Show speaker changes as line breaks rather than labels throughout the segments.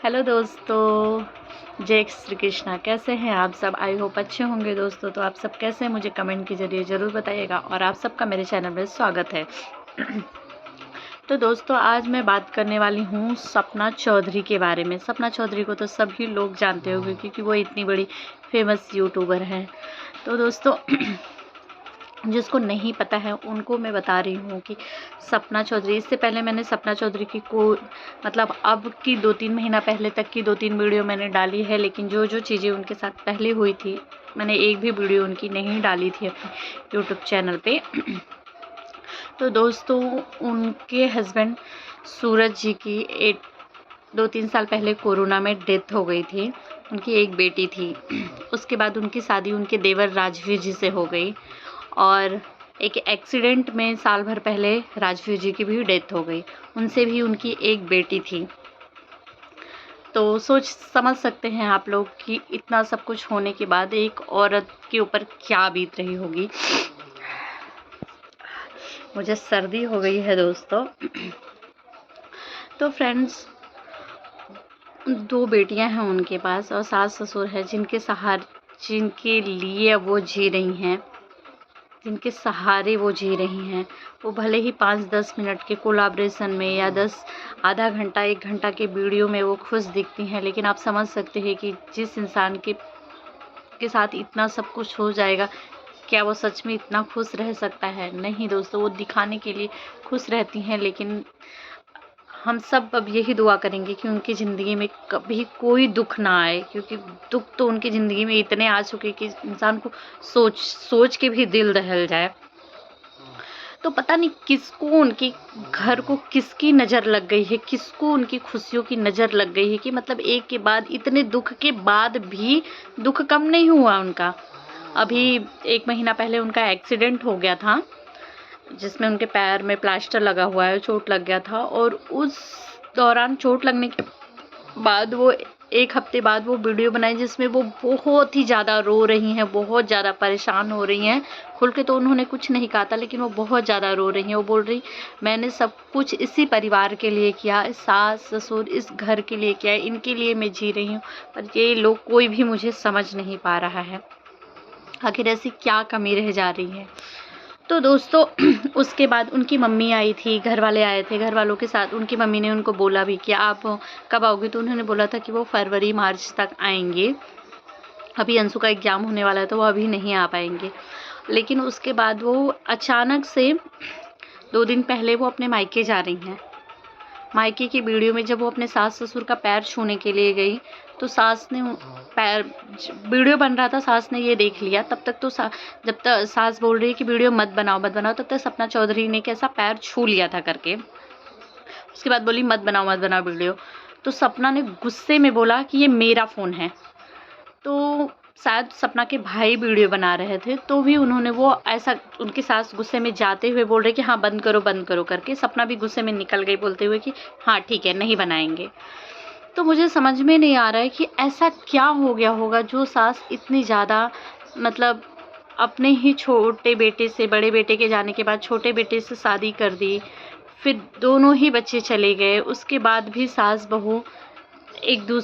Hello दोस्तों, जय श्री कृष्णा। कैसे हैं आप सब? आई होप अच्छे होंगे दोस्तों। तो आप सब कैसे हैं मुझे कमेंट के ज़रिए ज़रूर बताइएगा और आप सबका मेरे चैनल में स्वागत है। तो दोस्तों, आज मैं बात करने वाली हूँ सपना चौधरी के बारे में। सपना चौधरी को तो सभी लोग जानते होंगे क्योंकि वो इतनी बड़ी फेमस यूट्यूबर हैं। तो दोस्तों जिसको नहीं पता है उनको मैं बता रही हूँ कि सपना चौधरी, इससे पहले मैंने सपना चौधरी की मतलब अब की 2-3 महीना पहले तक की 2-3 वीडियो मैंने डाली है, लेकिन जो जो चीज़ें उनके साथ पहले हुई थी मैंने एक भी वीडियो उनकी नहीं डाली थी अपने यूट्यूब चैनल पे। तो दोस्तों, उनके हस्बैंड सूरज जी की 2-3 साल पहले कोरोना में डेथ हो गई थी। उनकी एक बेटी थी। उसके बाद उनकी शादी उनके देवर राजवीर जी से हो गई और एक एक्सीडेंट में साल भर पहले राजवीर जी की भी डेथ हो गई। उनसे भी उनकी एक बेटी थी। तो सोच समझ सकते हैं आप लोग कि इतना सब कुछ होने के बाद एक औरत के ऊपर क्या बीत रही होगी। मुझे सर्दी हो गई है दोस्तों। तो फ्रेंड्स, 2 बेटियां हैं उनके पास और सास ससुर है जिनके लिए वो जी रही हैं, जिनके सहारे वो जी रही हैं। वो भले ही 5-10 मिनट के कोलैबोरेशन में या आधा घंटा 1 घंटा के वीडियो में वो खुश दिखती हैं, लेकिन आप समझ सकते हैं कि जिस इंसान के साथ इतना सब कुछ हो जाएगा, क्या वो सच में इतना खुश रह सकता है? नहीं दोस्तों, वो दिखाने के लिए खुश रहती हैं, लेकिन हम सब अब यही दुआ करेंगे कि उनकी ज़िंदगी में कभी कोई दुख ना आए, क्योंकि दुख तो उनकी ज़िंदगी में इतने आ चुके कि इंसान को सोच सोच के भी दिल दहल जाए। तो पता नहीं किसको उनके घर को किसकी नज़र लग गई है, किसको उनकी खुशियों की नज़र लग गई है कि मतलब एक के बाद इतने दुख के बाद भी दुख कम नहीं हुआ उनका। अभी 1 महीना पहले उनका एक्सीडेंट हो गया था, जिसमें उनके पैर में प्लास्टर लगा हुआ है, चोट लग गया था। और उस दौरान चोट लगने के बाद वो 1 हफ्ते बाद वो वीडियो बनाई जिसमें वो बहुत ही ज़्यादा रो रही हैं, बहुत ज़्यादा परेशान हो रही हैं। खुल के तो उन्होंने कुछ नहीं कहा था, लेकिन वो बहुत ज़्यादा रो रही हैं। वो बोल रही, मैंने सब कुछ इसी परिवार के लिए किया, इस सास ससुर इस घर के लिए किया, इनके लिए मैं जी रही हूँ, पर ये लोग कोई भी मुझे समझ नहीं पा रहा है। आखिर ऐसी क्या कमी रह जा रही है? तो दोस्तों उसके बाद उनकी मम्मी आई थी, घर वाले आए थे। घर वालों के साथ उनकी मम्मी ने उनको बोला भी कि आप कब आओगे? तो उन्होंने बोला था कि वो फरवरी मार्च तक आएंगे। अभी अंशु का एग्ज़ाम होने वाला है तो वो अभी नहीं आ पाएंगे। लेकिन उसके बाद वो अचानक से 2 दिन पहले वो अपने मायके जा रही हैं। मायके की वीडियो में जब वो अपने सास ससुर का पैर छूने के लिए गई, तो सास ने पैर वीडियो बन रहा था, सास ने ये देख लिया। तब तक तो जब तक सास बोल रही है कि वीडियो मत बनाओ मत बनाओ, तब तक सपना चौधरी ने कैसा पैर छू लिया था करके। उसके बाद बोली मत बनाओ वीडियो। तो सपना ने गुस्से में बोला कि ये मेरा फ़ोन है। तो शायद सपना के भाई वीडियो बना रहे थे, तो भी उन्होंने वो ऐसा, उनकी सास गुस्से में जाते हुए बोल रहे कि हाँ बंद करो करके। सपना भी गुस्से में निकल गई बोलते हुए कि हाँ ठीक है, नहीं बनाएंगे। तो मुझे समझ में नहीं आ रहा है कि ऐसा क्या हो गया होगा जो सास इतनी ज़्यादा, मतलब अपने ही छोटे बेटे से, बड़े बेटे के जाने के बाद छोटे बेटे से शादी कर दी, फिर दोनों ही बच्चे चले गए। उसके बाद भी सास बहू एक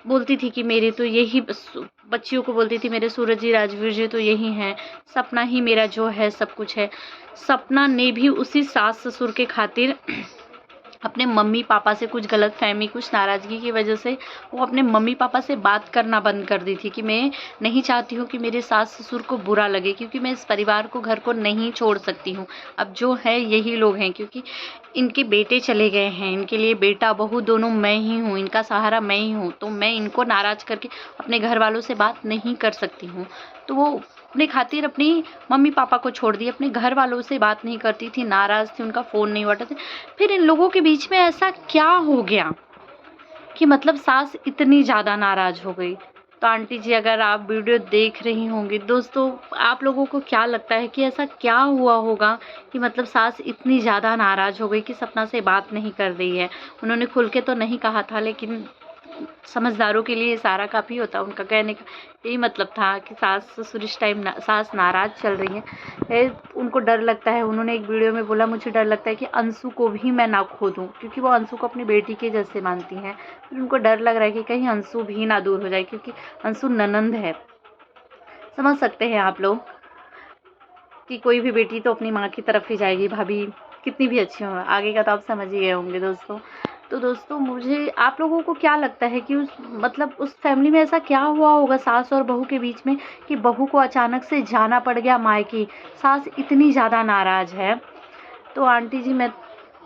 बोलती थी कि मेरी तो यही बच्चियों को बोलती थी, मेरे सूरज जी राजवीर जी तो यही हैं, सपना ही मेरा जो है सब कुछ है। सपना ने भी उसी सास ससुर के खातिर अपने मम्मी पापा से कुछ गलतफहमी, कुछ नाराज़गी की वजह से वो अपने मम्मी पापा से बात करना बंद कर दी थी कि मैं नहीं चाहती हूँ कि मेरे सास ससुर को बुरा लगे, क्योंकि मैं इस परिवार को, घर को नहीं छोड़ सकती हूँ। अब जो है यही लोग हैं, क्योंकि इनके बेटे चले गए हैं, इनके लिए बेटा बहू दोनों मैं ही हूँ, इनका सहारा मैं ही हूँ। तो मैं इनको नाराज़ करके अपने घर वालों से बात नहीं कर सकती हूँ। तो वो अपने खातिर अपनी मम्मी पापा को छोड़ दी, अपने घर वालों से बात नहीं करती थी, नाराज़ थी, उनका फ़ोन नहीं उठाते। फिर इन लोगों के बीच में ऐसा क्या हो गया कि मतलब सास इतनी ज़्यादा नाराज़ हो गई? तो आंटी जी, अगर आप वीडियो देख रही होंगी दोस्तों, आप लोगों को क्या लगता है कि ऐसा क्या हुआ होगा कि मतलब सास इतनी ज़्यादा नाराज़ हो गई कि सपना से बात नहीं कर रही है? उन्होंने खुल के तो नहीं कहा था, लेकिन समझदारों के लिए इशारा काफ़ी होता है। उनका कहने का यही मतलब था कि सास ससुर इस टाइम सास नाराज़ चल रही हैं, उनको डर लगता है। उन्होंने एक वीडियो में बोला, मुझे डर लगता है कि अंशु को भी मैं ना खो दूँ, क्योंकि वो अंशु को अपनी बेटी के जैसे मानती हैं। फिर उनको डर लग रहा है कि कहीं अंशु भी ना दूर हो जाए, क्योंकि अंशु ननंद है। समझ सकते हैं आप लोग कि कोई भी बेटी तो अपनी माँ की तरफ ही जाएगी, भाभी कितनी भी अच्छी हो। आगे का तो आप समझ ही गए होंगे दोस्तों। तो दोस्तों, मुझे आप लोगों को क्या लगता है कि उस फैमिली में ऐसा क्या हुआ होगा सास और बहू के बीच में कि बहू को अचानक से जाना पड़ गया मायके, सास इतनी ज़्यादा नाराज़ है। तो आंटी जी, मैं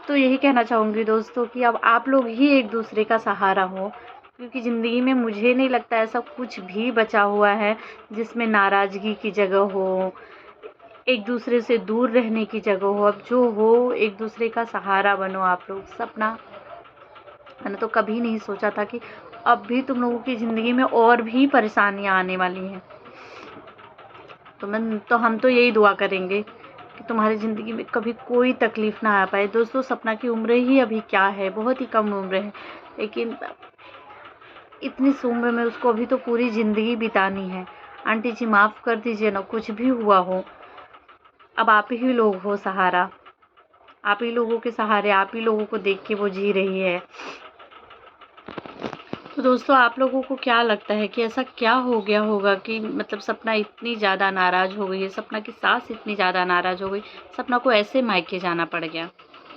तो यही कहना चाहूँगी दोस्तों कि अब आप लोग ही एक दूसरे का सहारा हो, क्योंकि ज़िंदगी में मुझे नहीं लगता ऐसा कुछ भी बचा हुआ है जिसमें नाराज़गी की जगह हो, एक दूसरे से दूर रहने की जगह हो। अब जो हो, एक दूसरे का सहारा बनो आप लोग। सपना, मैंने तो कभी नहीं सोचा था कि अब भी तुम लोगों की ज़िंदगी में और भी परेशानियां आने वाली हैं। तो हम तो यही दुआ करेंगे कि तुम्हारी ज़िंदगी में कभी कोई तकलीफ़ ना आ पाए। दोस्तों, सपना की उम्र ही अभी क्या है, बहुत ही कम उम्र है, लेकिन इतनी सी उम्र में उसको अभी तो पूरी ज़िंदगी बितानी है। आंटी जी, माफ़ कर दीजिए ना, कुछ भी हुआ हो, अब आप ही लोग हो सहारा। आप ही लोगों के सहारे, आप ही लोगों को देख के वो जी रही है। तो दोस्तों, आप लोगों को क्या लगता है कि ऐसा क्या हो गया होगा कि मतलब सपना इतनी ज़्यादा नाराज़ हो गई है, सपना की सास इतनी ज़्यादा नाराज़ हो गई, सपना को ऐसे मायके जाना पड़ गया।